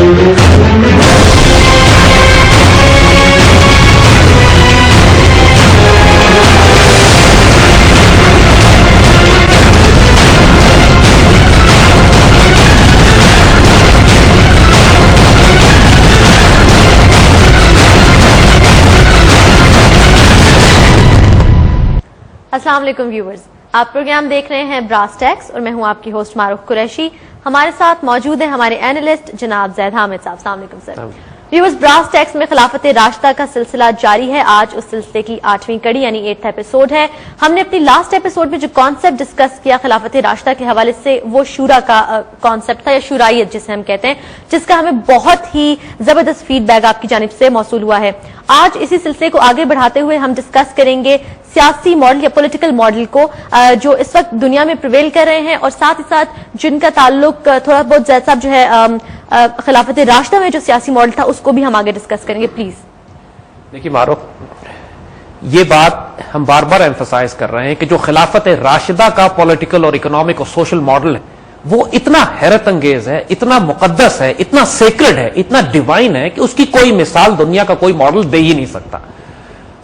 السلام علیکم ویورز، آپ پروگرام دیکھ رہے ہیں براس ٹیکس اور میں ہوں آپ کی ہوسٹ معروف قریشی. ہمارے ساتھ موجود ہیں ہمارے اینالسٹ جناب زید حامد صاحب. السلام علیکم سر. ویورز، براس ٹیکس میں خلافت راشدہ کا سلسلہ جاری ہے. آج اس سلسلے کی 8ویں کڑی یعنی 8th ایپیسوڈ ہے. ہم نے اپنی لاسٹ ایپیسوڈ میں جو کانسیپٹ ڈسکس کیا خلافت راشدہ کے حوالے سے وہ شورا کا کانسیپٹ تھا یا شورائیت جسے ہم کہتے ہیں، جس کا ہمیں بہت ہی زبردست فیڈ بیک آپ کی جانب سے موصول ہوا ہے. آج اسی سلسلے کو آگے بڑھاتے ہوئے ہم ڈسکس کریں گے سیاسی ماڈل یا پولیٹیکل ماڈل کو جو اس وقت دنیا میں پریویل کر رہے ہیں، اور ساتھ ہی ساتھ جن کا تعلق تھوڑا بہت زید صاحب جو ہے خلافت راشدہ میں جو سیاسی ماڈل تھا اس کو بھی ہم آگے ڈسکس کریں گے. پلیز دیکھیے معروف، یہ بات ہم بار بار ایمفسائز کر رہے ہیں کہ جو خلافت راشدہ کا پولیٹیکل اور اکنامک اور سوشل ماڈل ہے وہ اتنا حیرت انگیز ہے، اتنا مقدس ہے، اتنا سیکرڈ ہے، اتنا ڈیوائن ہے کہ اس کی کوئی مثال دنیا کا کوئی ماڈل دے ہی نہیں سکتا.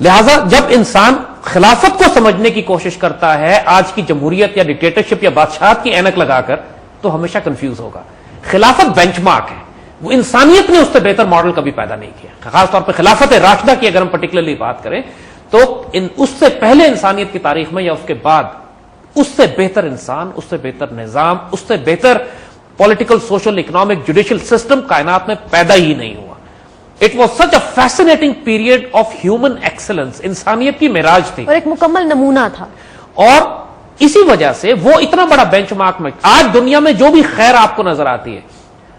لہذا جب انسان خلافت کو سمجھنے کی کوشش کرتا ہے آج کی جمہوریت یا ڈکٹیٹرشپ یا بادشاہت کی اینک لگا کر، تو ہمیشہ کنفیوز ہوگا. خلافت بینچ مارک ہے، وہ انسانیت نے اس سے بہتر ماڈل کبھی پیدا نہیں کیا. خاص طور پہ خلافت راشدہ کی اگر ہم پرٹیکولرلی بات کریں تو اس سے پہلے انسانیت کی تاریخ میں یا اس کے بعد اس سے بہتر انسان، اس سے بہتر نظام، اس سے بہتر political, social, economic, judicial system کائنات میں پیدا ہی نہیں ہوا. It was such a fascinating period of human excellence. انسانیت کی معراج تھی اور ایک مکمل نمونہ تھا، اور اسی وجہ سے وہ اتنا بڑا بینچ مارک میں آج دنیا میں جو بھی خیر آپ کو نظر آتی ہے،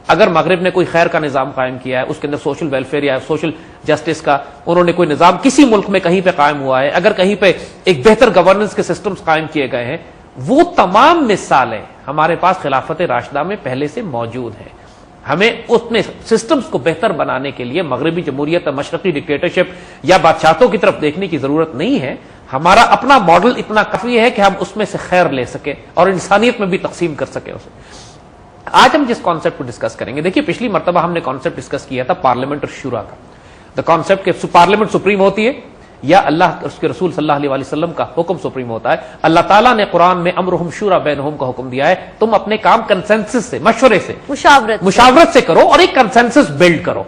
اگر مغرب نے کوئی خیر کا نظام قائم کیا ہے، اس کے اندر سوشل ویلفیئر یا سوشل جسٹس کا انہوں نے کوئی نظام کسی ملک میں کہیں پہ قائم ہوا ہے، اگر کہیں پہ ایک بہتر گورننس کے سسٹمز قائم کیے گئے ہیں، وہ تمام مثالیں ہمارے پاس خلافت راشدہ میں پہلے سے موجود ہیں. ہمیں اپنے سسٹمز کو بہتر بنانے کے لیے مغربی جمہوریت، مشرقی ڈکٹیٹرشپ یا بادشاہتوں کی طرف دیکھنے کی ضرورت نہیں ہے. ہمارا اپنا ماڈل اتنا کافی ہے کہ ہم اس میں سے خیر لے سکیں اور انسانیت میں بھی تقسیم کر سکیں اسے. آج ہم جس کانسیپٹ کو ڈسکس کریں گے، دیکھیے پچھلی مرتبہ ہم نے کانسیپٹ ڈسکس کیا تھا پارلیمنٹ اور شورا کا. دا کانسیپٹ کہ پارلیمنٹ سپریم ہوتی ہے یا اللہ اس کے رسول صلی اللہ علیہ وسلم کا حکم سپریم ہوتا ہے. اللہ تعالیٰ نے قرآن میں امرہم شورا بینہم کا حکم دیا ہے، تم اپنے کام کنسنسس سے، مشورے سے، مشاورت سے کرو اور ایک کنسنسس بلڈ کرو.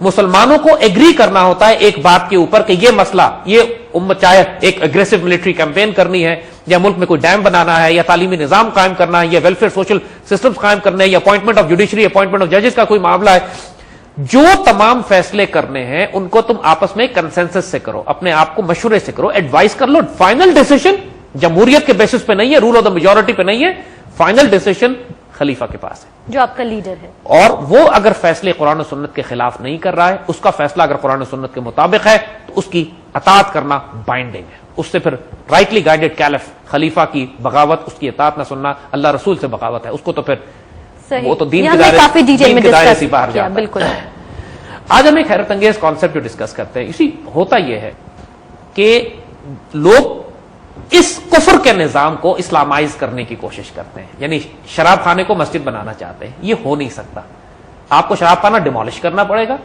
مسلمانوں کو ایگری کرنا ہوتا ہے ایک بات کے اوپر کہ یہ مسئلہ، یہ امت چاہے ایک اگریسو ملٹری کیمپین کرنی ہے یا ملک میں کوئی ڈیم بنانا ہے یا تعلیمی نظام قائم کرنا ہے یا ویلفیئر سوشل سسٹمز قائم کرنے ہیں یا appointment of judiciary, appointment of ججز کا کوئی معاملہ ہے، جو تمام فیصلے کرنے ہیں ان کو تم آپس میں کنسنسس سے کرو، اپنے آپ کو مشورے سے کرو، ایڈوائز کر لو. فائنل ڈیسیژن جمہوریت کے بیسس پہ نہیں ہے، رول آف دا میجورٹی پہ نہیں ہے، فائنل ڈیسیژن خلیفہ کے پاس ہے جو آپ کا لیڈر ہے، اور وہ اگر فیصلے قرآن و سنت کے خلاف نہیں کر رہا ہے، اس کا فیصلہ اگر قرآن و سنت کے مطابق ہے تو اس کی اطاعت کرنا بائنڈنگ ہے. اس سے پھر رائٹلی گائیڈڈ کیلف، خلیفہ کی بغاوت، اس کی اطاعت نہ سننا اللہ رسول سے بغاوت ہے، اس کو تو پھر وہ تو دین کے دائرے سے باہر جاتا ہے. بالکل. آج ہم ایک حیرت انگیز کانسیپٹ جو ڈسکس کرتے ہیں، اسی ہوتا یہ ہے کہ لوگ اس کفر کے نظام کو اسلامائز کرنے کی کوشش کرتے ہیں، یعنی شراب خانے کو مسجد بنانا چاہتے ہیں. یہ ہو نہیں سکتا. آپ کو شراب خانہ ڈیمولش کرنا پڑے گا،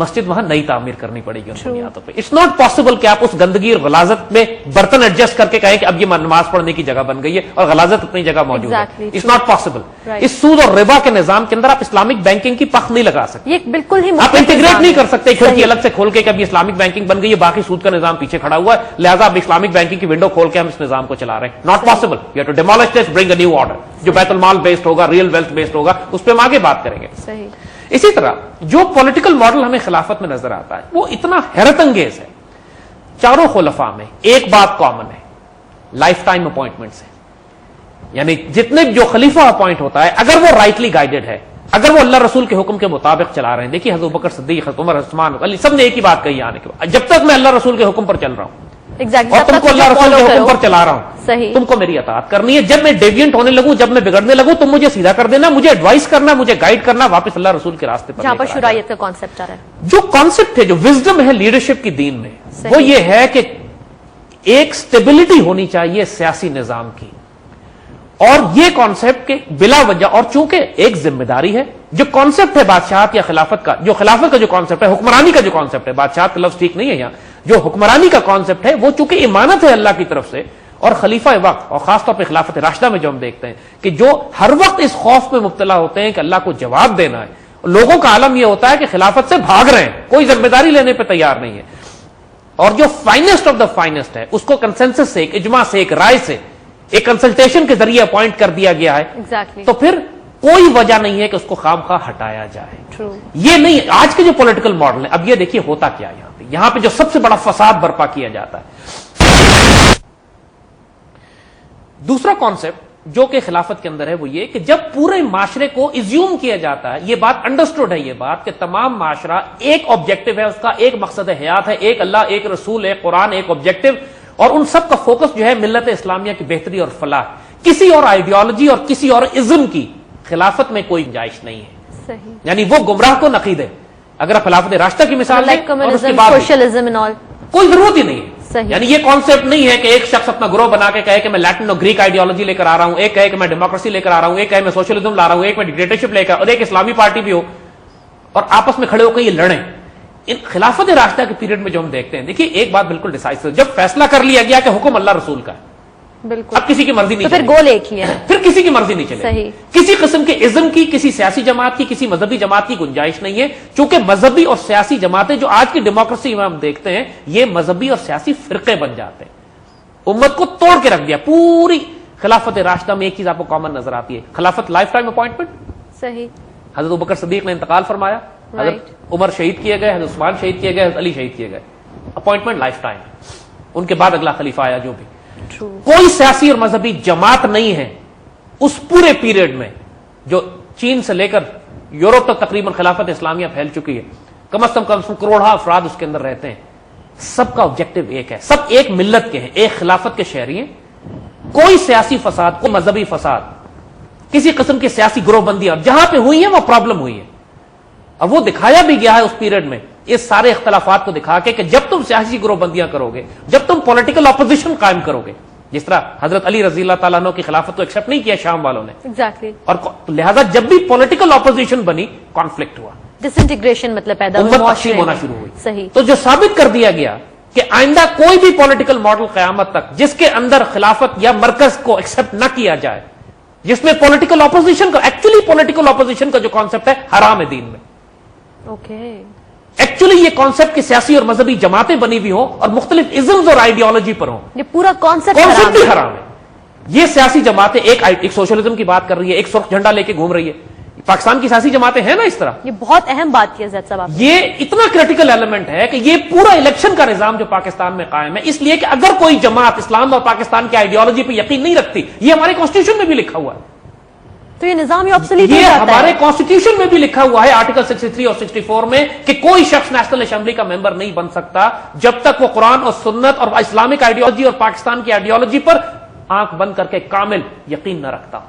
مسجد وہاں نئی تعمیر کرنی پڑے گی ان بنیادوں پہ. اٹس ناٹ پاسبل کہ آپ اس گندگی اور غلاظت میں برتن ایڈجسٹ کر کے کہیں کہ اب یہ نماز پڑھنے کی جگہ بن گئی ہے اور غلاظت اپنی جگہ موجود ہے. It's not possible. اس سود اور ربا کے نظام کے اندر آپ اسلامک بینکنگ کی پخ نہیں لگا سکتے. یہ بالکل ہی آپ انٹیگریٹ نہیں کر سکتے کھڑکی الگ سے کھول کے کہ اب اسلامک بینکنگ بن گئی ہے، باقی سود کا نظام پیچھے کھڑا ہوا ہے، لہٰذا اب اسلامک بینکنگ کی ونڈو کھول کے ہم اس نظام کو چلا رہے ہیں. Not possible. You have to demolish this, bring a new order جو بیت المال بیسڈ ہوگا، ریئل ویلتھ بیسڈ ہوگا، اس پہ ہم آگے بات کریں گے. صحیح. اسی طرح جو پولیٹیکل ماڈل ہمیں خلافت میں نظر آتا ہے وہ اتنا حیرت انگیز ہے. چاروں خلفاء میں ایک بات کامن ہے، لائف ٹائم اپوائنٹمنٹ سے، یعنی جتنے جو خلیفہ اپوائنٹ ہوتا ہے اگر وہ رائٹلی گائیڈڈ ہے، اگر وہ اللہ رسول کے حکم کے مطابق چلا رہے ہیں. دیکھیے حضرت بکر صدیق، حضرت عمر، عثمان، علی سب نے ایک ہی بات کہی آنے کے بعد، جب تک میں اللہ رسول کے حکم پر چل رہا ہوں اور تم کو اللہ رسول کے حکم پر چلا رہا ہوں، تم کو میری اطاعت کرنی ہے. جب میں ڈیوینٹ ہونے لگوں، جب میں بگڑنے لگوں، تم مجھے سیدھا کر دینا، مجھے ایڈوائز کرنا، مجھے گائیڈ کرنا واپس اللہ رسول کے راستے پر. جہاں پر شرائعت کا کانسیپٹ آ رہا ہے، جو کانسیپٹ ہے، جو وزڈم ہے لیڈرشپ کی دین میں، وہ یہ ہے کہ ایک سٹیبلٹی ہونی چاہیے سیاسی نظام کی، اور یہ کانسیپٹ کے بلا وجہ، اور چونکہ ایک ذمہ داری ہے، جو کانسیپٹ ہے بادشاہت یا خلافت کا، جو خلافت کا جو کانسیپٹ ہے، حکمرانی کا جو کانسیپٹ ہے، بادشاہت کا لفظ ٹھیک نہیں ہے یہاں، جو حکمرانی کا کانسیپٹ ہے وہ چونکہ امانت ہے اللہ کی طرف سے، اور خلیفہ وقت اور خاص طور پہ خلافت راشدہ میں جو ہم دیکھتے ہیں کہ جو ہر وقت اس خوف میں مبتلا ہوتے ہیں کہ اللہ کو جواب دینا ہے، لوگوں کا عالم یہ ہوتا ہے کہ خلافت سے بھاگ رہے ہیں، کوئی ذمہ داری لینے پہ تیار نہیں ہے، اور جو فائنسٹ آف دا فائنسٹ ہے اس کو کنسنسس سے، ایک اجماع سے، ایک رائے سے، ایک کنسلٹیشن کے ذریعے اپوائنٹ کر دیا گیا ہے، تو پھر کوئی وجہ نہیں ہے کہ اس کو خام خواہ ہٹایا جائے۔ یہ نہیں آج کے جو پولیٹیکل ماڈل ہے۔ اب یہ دیکھیے ہوتا کیا یہاں پہ جو سب سے بڑا فساد برپا کیا جاتا ہے، دوسرا کانسیپٹ جو کہ خلافت کے اندر ہے وہ یہ کہ جب پورے معاشرے کو ایزیوم کیا جاتا ہے، یہ بات انڈرسٹوڈ ہے، یہ بات کہ تمام معاشرہ ایک آبجیکٹو ہے، اس کا ایک مقصد حیات ہے، ایک اللہ، ایک رسول، ایک قرآن، ایک آبجیکٹو، اور ان سب کا فوکس جو ہے ملت اسلامیہ کی بہتری اور فلاح، کسی اور آئیڈیالوجی اور کسی اور ازم کی خلافت میں کوئی گنجائش نہیں ہے۔ صحیح، یعنی وہ گمراہ کو نقید ہے۔ اگر آپ خلافت راشدہ کی مثال لیں اور اس کے بعد کوئی ضرورت ہی نہیں ہے، یعنی یہ کانسیپٹ نہیں ہے کہ ایک شخص اپنا گروہ بنا کے کہے کہ میں لیٹن اور گریک آئیڈیالوجی لے کر آ رہا ہوں، ایک کہے کہ میں ڈیموکریسی لے کر آ رہا ہوں، ایک کہے میں سوشلزم لا رہا ہوں، ایک میں ڈکٹیٹرشپ لے کر، اور ایک اسلامی پارٹی بھی ہو، اور آپس میں کھڑے ہو کے یہ لڑیں۔ ان خلافت راشدہ کے پیریڈ میں جو ہم دیکھتے ہیں، دیکھیے ایک بات بالکل ڈیسائسو، جب فیصلہ کر لیا گیا کہ حکم اللہ رسول کا ہے، بالکل اب کسی کی مرضی نہیں، پھر گول ایک ہی ہے، پھر کسی کی مرضی نہیں چلے، کسی قسم کے ازم کی، کسی سیاسی جماعت کی، کسی مذہبی جماعت کی گنجائش نہیں ہے، چونکہ مذہبی اور سیاسی جماعتیں جو آج کی ڈیموکریسی میں ہم دیکھتے ہیں، یہ مذہبی اور سیاسی فرقے بن جاتے ہیں، امت کو توڑ کے رکھ دیا۔ پوری خلافت راشدہ میں ایک چیز آپ کو کامن نظر آتی ہے، خلافت لائف ٹائم اپوائنٹمنٹ۔ صحیح، حضرت ابوبکر صدیق نے انتقال فرمایا، حضرت عمر شہید کیے گئے، حضرت عثمان شہید کیے گئے، حضرت علی شہید کیے گئے، اپوائنٹمنٹ لائف ٹائم، ان کے بعد اگلا خلیفہ آیا جو بھی، کوئی سیاسی اور مذہبی جماعت نہیں ہے اس پورے پیریڈ میں، جو چین سے لے کر یورپ تک تقریباً خلافت اسلامیہ پھیل چکی ہے، کم از کم کروڑا افراد اس کے اندر رہتے ہیں، سب کا آبجیکٹو ایک ہے، سب ایک ملت کے ہیں، ایک خلافت کے شہری ہیں، کوئی سیاسی فساد، کوئی مذہبی فساد، کسی قسم کی سیاسی گروہ بندیاں جہاں پہ ہوئی ہیں وہ پرابلم ہوئی ہے، اور وہ دکھایا بھی گیا ہے اس پیریڈ میں، اس سارے اختلافات کو دکھا کے کہ جب تم سیاسی گروہ بندیاں کرو گے، جب تم پولیٹیکل اپوزیشن قائم کرو گے، جس طرح حضرت علی رضی اللہ تعالیٰ عنہ کی خلافت کو ایکسپٹ نہیں کیا شام والوں نے، اور لہذا جب بھی پولیٹیکل اپوزیشن بنی، کانفلکٹ ہوا، ڈس انٹیگریشن مطلب پیدا ہوئی، امت تقسیم ہونا شروع ہوئی۔ صحیح، تو جو ثابت کر دیا گیا کہ آئندہ کوئی بھی پولیٹیکل ماڈل قیامت تک جس کے اندر خلافت یا مرکز کو ایکسپٹ نہ کیا جائے، جس میں پولیٹیکل اپوزیشن کا، ایکچولی پولیٹیکل اپوزیشن کا جو کانسیپٹ ہے حرام ہے دین میں، ایکچولی یہ کانسیپٹ کہ سیاسی اور مذہبی جماعتیں بنی ہوئی ہوں اور مختلف ازمز اور آئیڈیالوجی پر ہوں، یہ پورا کانسیپٹ بھی حرام ہے۔ یہ سیاسی جماعتیں ایک سوشلزم کی بات کر رہی ہے، ایک سرخ جھنڈا لے کے گھوم رہی ہے، پاکستان کی سیاسی جماعتیں ہیں نا اس طرح، یہ بہت اہم بات کی زید صاحب، یہ اتنا کریٹیکل ایلیمنٹ ہے کہ یہ پورا الیکشن کا نظام جو پاکستان میں قائم ہے، اس لیے کہ اگر کوئی جماعت اسلام اور پاکستان کی آئیڈیالوجی پہ یقین نہیں رکھتی، یہ ہمارے کانسٹیٹیوشن میں بھی لکھا ہوا ہے، تو یہ نظام ہی آبسلیٹ ہو یہ جاتا ہے۔ ہمارے کانسٹیٹیوشن میں بھی لکھا ہوا ہے آرٹیکل 63 اور 64 میں کہ کوئی شخص نیشنل اسمبلی کا ممبر نہیں بن سکتا جب تک وہ قرآن اور سنت اور اسلامک آئیڈیالوجی اور پاکستان کی آئیڈیالوجی پر آنکھ بند کر کے کامل یقین نہ رکھتا،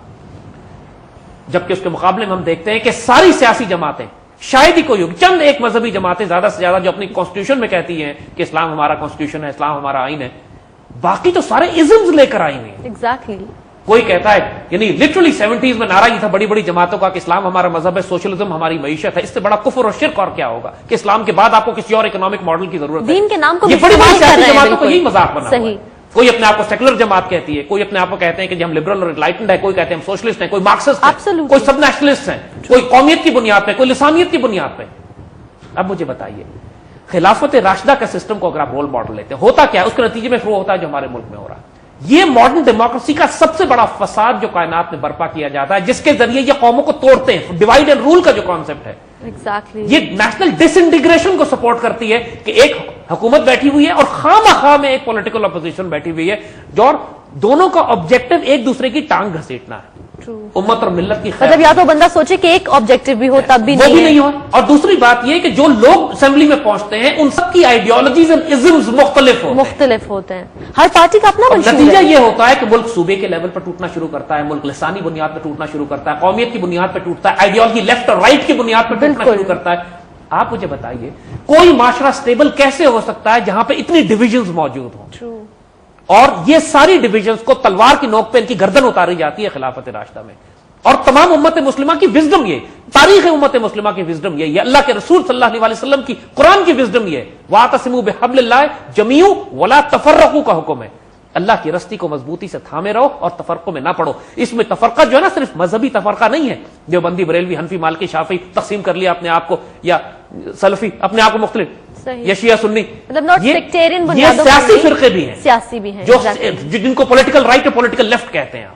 جبکہ اس کے مقابلے میں ہم دیکھتے ہیں کہ ساری سیاسی جماعتیں، شاید ہی کوئی ہوگی، چند ایک مذہبی جماعتیں زیادہ سے زیادہ جو اپنی کانسٹیٹیوشن میں کہتی ہیں کہ اسلام ہمارا کانسٹیٹیوشن ہے، اسلام ہمارا آئین ہے، باقی تو سارے ازمز لے کر آئی ہوئی ہیں۔ ایگزیکٹلی، کوئی کہتا ہے، یعنی لٹرلی 70s میں نعرہ یہ تھا بڑی بڑی جماعتوں کا کہ اسلام ہمارا مذہب ہے، سوشلزم ہماری معیشت ہے، اس سے بڑا کفر اور شرک اور کیا ہوگا کہ اسلام کے بعد آپ کو کسی اور اکنامک ماڈل کی ضرورت ہے، دین کے نام کو یہ بڑی بڑی سیاسی جماعتوں کو یہی مذاق بنا ہوا ہے۔ صحیح، کوئی اپنے آپ کو سیکولر جماعت کہتی ہے، کوئی اپنے آپ کو کہتے ہیں کہ ہم لبرل اور انلائٹنڈ ہے، کوئی کہتے ہیں ہم سوشلسٹ ہیں، کوئی مارکسسٹ ہیں، کوئی سب نیشنلسٹ ہیں، کوئی قومیت کی بنیاد پہ، کوئی لسانیت کی بنیاد پہ۔ اب مجھے بتائیے خلافت راشدہ کا سسٹم کو اگر آپ رول ماڈل لیتے ہیں، ہوتا کیا ہے، اس کے نتیجے میں وہ ہوتا ہے جو ہمارے ملک میں ہو رہا ہے۔ یہ ماڈرن ڈیموکریسی کا سب سے بڑا فساد جو کائنات میں برپا کیا جاتا ہے، جس کے ذریعے یہ قوموں کو توڑتے ہیں، ڈیوائڈ اینڈ رول کا جو کانسیپٹ ہے، یہ نیشنل ڈس انٹیگریشن کو سپورٹ کرتی ہے کہ ایک حکومت بیٹھی ہوئی ہے اور خواہ میں ایک پولیٹیکل اپوزیشن بیٹھی ہوئی ہے، جو دونوں کا آبجیکٹو ایک دوسرے کی ٹانگ گھسیٹنا ہے، امت اور ملت کی خیر۔ مطلب یا تو بندہ سوچے کہ ایک آبجیکٹو بھی ہو تب بھی نہیں ہو، اور دوسری بات یہ کہ جو لوگ اسمبلی میں پہنچتے ہیں ان سب کی آئیڈیالوجیز اور ازمز مختلف ہوتے ہیں، ہر پارٹی کا اپنا منشور ہے۔ نتیجہ یہ ہوتا ہے کہ ملک صوبے کے لیول پر ٹوٹنا شروع کرتا ہے، ملک لسانی بنیاد پر ٹوٹنا شروع کرتا ہے، قومیت کی بنیاد پر ٹوٹتا ہے، آئیڈیالوجی لیفٹ اور رائٹ کی بنیاد پر ٹوٹنا شروع کرتا ہے۔ آپ مجھے بتائیے کوئی معاشرہ سٹیبل کیسے ہو سکتا ہے جہاں پہ اتنی ڈویژنز موجود ہوں؟ اور یہ ساری ڈویژنز کو تلوار کی نوک پہ ان کی گردن اتاری جاتی ہے خلافت راشدہ میں. اور تمام امت مسلمہ کی وزڈم یہ, تاریخ امت مسلمہ کی وزڈم یہ اللہ کے رسول صلی اللہ علیہ وسلم کی قرآن کی وزڈم یہ وَاعْتَصِمُوا بِحَبْلِ اللَّهِ جَمِيعًا وَلَا تَفَرَّقُوا کا حکم ہے. اللہ کی رسی کو مضبوطی سے تھامے رہو اور تفرقوں میں نہ پڑو. اس میں تفرقہ جو ہے نا صرف مذہبی تفرقہ نہیں ہے, دیوبندی, بریلوی, حنفی, مالکی, شافعی تقسیم کر لیا اپنے آپ کو, یا سلفی اپنے آپ کو مختلف, یا شیعہ سنی, یہ سیاسی فرقے بھی ہیں, سیاسی بھی ہیں جو جن کو پولیٹیکل رائٹ اور پولیٹیکل لیفٹ کہتے ہیں.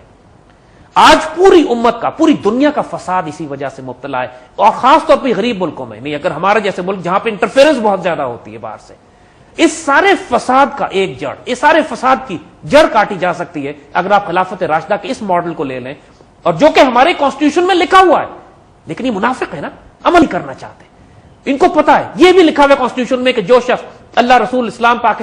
آج پوری امت کا, پوری دنیا کا فساد اسی وجہ سے مبتلا ہے, اور خاص طور پہ غریب ملکوں میں, نہیں اگر ہمارے جیسے ملک جہاں پہ انٹرفیئرنس بہت زیادہ ہوتی ہے باہر سے, اس سارے فساد کا ایک جڑ, اس سارے فساد کی جڑ کاٹی جا سکتی ہے اگر آپ خلافت راشدہ کے اس ماڈل کو لے لیں, اور جو کہ ہمارے کانسٹیٹیوشن میں لکھا ہوا ہے. لیکن یہ منافق ہے نا, عمل کرنا چاہتے ہیں, ان کو پتا ہے, یہ بھی لکھا ہوا ہے کانسٹیٹیوشن میں کہ جو شخص اللہ رسول اسلام پاکستان